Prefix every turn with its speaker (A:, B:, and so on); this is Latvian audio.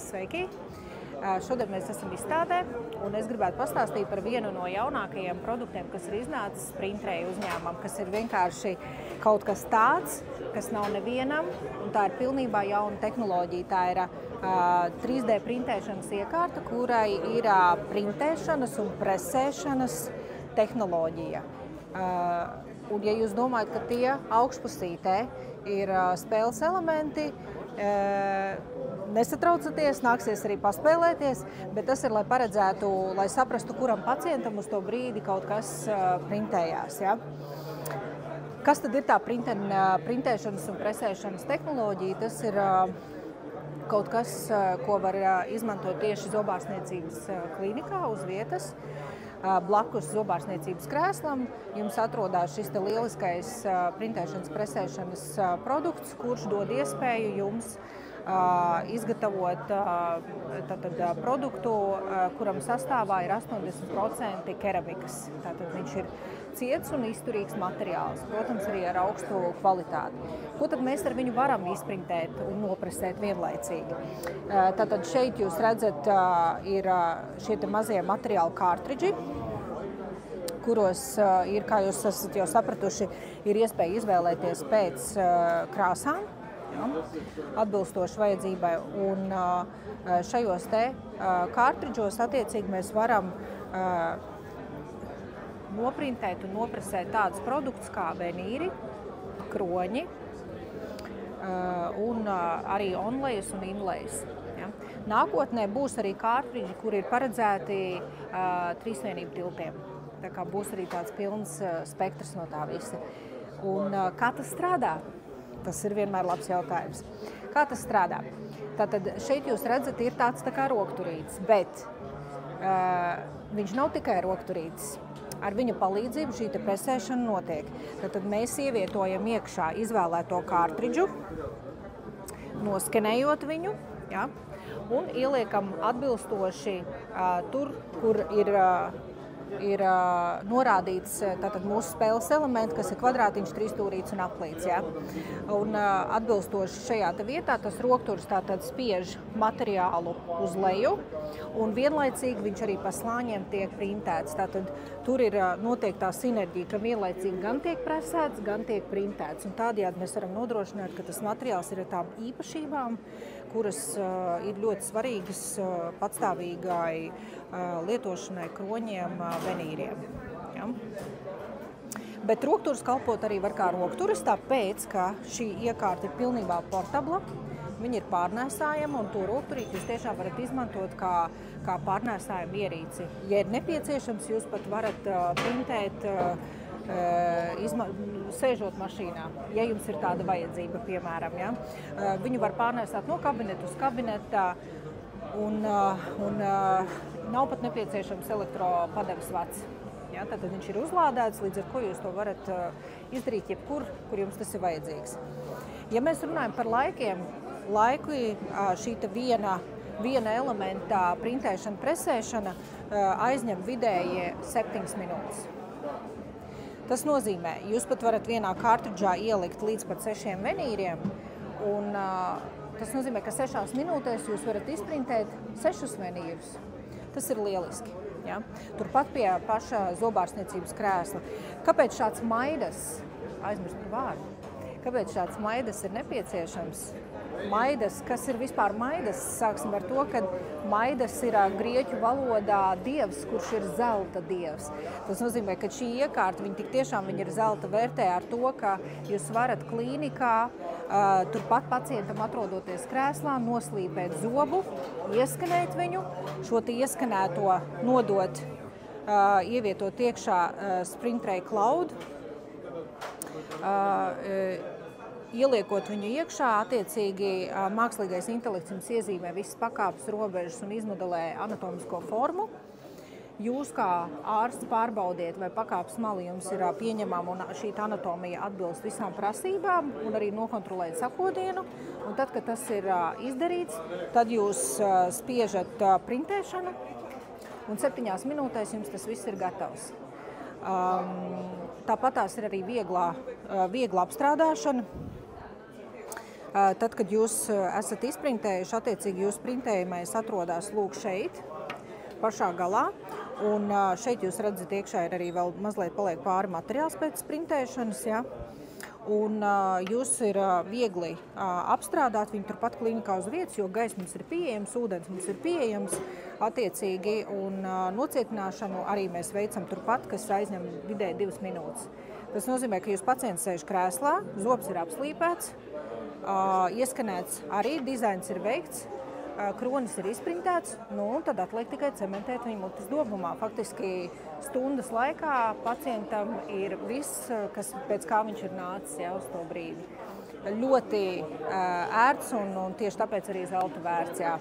A: Sveiki! Šodien mēs esam izstādē, un es gribētu pastāstīt par vienu no jaunākajiem produktiem, kas ir iznācis Sprintrey uzņēmumam, kas ir vienkārši kaut kas tāds, kas nav nevienam, un tā ir pilnībā jauna tehnoloģija. Tā ir 3D printēšanas iekārta, kurai ir printēšanas un presēšanas tehnoloģija. Un ja jūs domājat, ka tie augšpusītē ir spēles elementi, nesatraucaties, nāksies arī paspēlēties, bet tas ir, lai paredzētu, lai saprastu, kuram pacientam uz to brīdi kaut kas printējās. Ja? Kas tad ir tā printēšanas un presēšanas tehnoloģija? Tas ir kaut kas, ko var izmantot tieši zobārstniecības klīnikā uz vietas. Blakus zobārstniecības krēslam jums atrodas šis lieliskais printēšanas, presēšanas produkts, kurš dod iespēju jums izgatavot produktu, kuram sastāvā ir 80% keramikas. Tātad viņš ir ciets un izturīgs materiāls, protams, arī ar augstu kvalitāti. Ko tad mēs ar viņu varam izprintēt un nopresēt vienlaicīgi? Tātad šeit jūs redzat, ir šie mazie materiāli kārtridži, kuros ir, kā jūs esat jau sapratuši, ir iespēja izvēlēties pēc krāsām, ja, atbilstoši vajadzībai. Un šajos te kārtridžos attiecīgi mēs varam noprintēt un nopresēt tādus produktus kā venīri, kroņi un arī onlejas un inlejas. Ja. Nākotnē būs arī kārtridži, kur ir paredzēti trīsvienību tiltiem. Tā kā būs arī tāds pilns spektrs no tā visa. Un kā tas strādā? Tas ir vienmēr labs jautājums. Kā tas strādā? Tātad šeit jūs redzat, ir tāds tā kā rokturītis, bet viņš nav tikai rokturītis. Ar viņa palīdzību šī presēšana notiek. Tad mēs ievietojam iekšā izvēlēto kārtridžu, noskenējot viņu, ja, un ieliekam atbilstoši tur, kur ir norādīts tātad mūsu spēles elementi, kas ir kvadrātiņš, trīsstūrīts un aplīts. Ja? Un atbilstoši šajā vietā tas rokturis tātad spiež materiālu uz leju, un vienlaicīgi viņš arī pa slāņiem tiek printēts. Tātad tur ir notiek tā sinerģija, ka vienlaicīgi gan tiek presēts, gan tiek printēts. Un tādējādi mēs varam nodrošināt, ka tas materiāls ir ar tām īpašībām, kuras ir ļoti svarīgas patstāvīgai lietošanai kroņiem, venīriem. Ja? Bet rokturis kalpot arī var kā rokturis, tāpēc, ka šī iekārta ir pilnībā portabla, viņa ir pārnēsājama, un to rokturīti jūs tiešām varat izmantot kā pārnēsājumu ierīci. Ja ir nepieciešams, jūs pat varat printēt, sēžot mašīnā, ja jums ir tāda vajadzība, piemēram. Ja? Viņu var pārnēsāt no kabineta uz kabinetā, un nav pat nepieciešams elektropadeves vats. Ja? Tātad viņš ir uzlādēts, līdz ar ko jūs to varat izdarīt jebkur, kur jums tas ir vajadzīgs. Ja mēs runājam par laikiem, šī viena elementa printēšana, presēšana aizņem vidēji 7 minūtes. Tas nozīmē, jūs pat varat vienā kārtridžā ielikt līdz pat 6 venīriem, un tas nozīmē, ka 6 minūtēs jūs varat izprintēt 6 venīrus. Tas ir lieliski. Ja? Turpat pie paša zobārstniecības krēsla. Kāpēc šāds maidas, aizmirst par vārdu, kāpēc šāds maidas ir nepieciešams? Maidas, kas ir vispār maidas? Sāksim ar to, ka maidas ir grieķu valodā dievs, kurš ir zelta dievs. Tas nozīmē, ka šī iekārta, viņa tik tiešām ir zelta vērtē ar to, ka jūs varat klīnikā, turpat pacientam atrodoties krēslā, noslīpēt zobu, ieskanēt viņu, šo ieskanēto nodot, ievietot iekšā Sprintrey Cloud, ieliekot viņu iekšā, attiecīgi mākslīgais intelekts jums iezīmē visas pakāpes, robežas un izmodelē anatomisko formu. Jūs kā ārsts pārbaudiet, vai pakāpes mali jums ir pieņemama un šī anatomija atbilst visām prasībām un arī nokontrolēt sakodienu. Un tad, kad tas ir izdarīts, tad jūs spiežat printēšanu un 7 minūtēs jums tas viss ir gatavs. Tāpat tās ir arī viegla apstrādāšana. Tad, kad jūs esat izprintējuši, attiecīgi jūsu printējumais atrodas lūk šeit, pašā galā. Un šeit jūs redzat, iekšā ir arī vēl mazliet paliek pāri materiāls pēc printēšanas. Ja? Un jūs ir viegli apstrādāt viņu turpat klinikā uz vietas, jo gaismas ir pieejams, ūdens mums ir pieejams attiecīgi. Un nocietināšanu arī mēs veicam turpat, kas aizņem vidēji 2 minūtes. Tas nozīmē, ka jūs pacients sēž krēslā, zobs ir apslīpēts, ieskanēts arī, dizains ir veikts, kronis ir izprintēts, un tad atliek tikai cementēt viņu mutes dobumā. Faktiski stundas laikā pacientam ir viss, pēc kā viņš ir nācis jau uz to brīdi. Ļoti ērts un tieši tāpēc arī zelta vērts. Jā.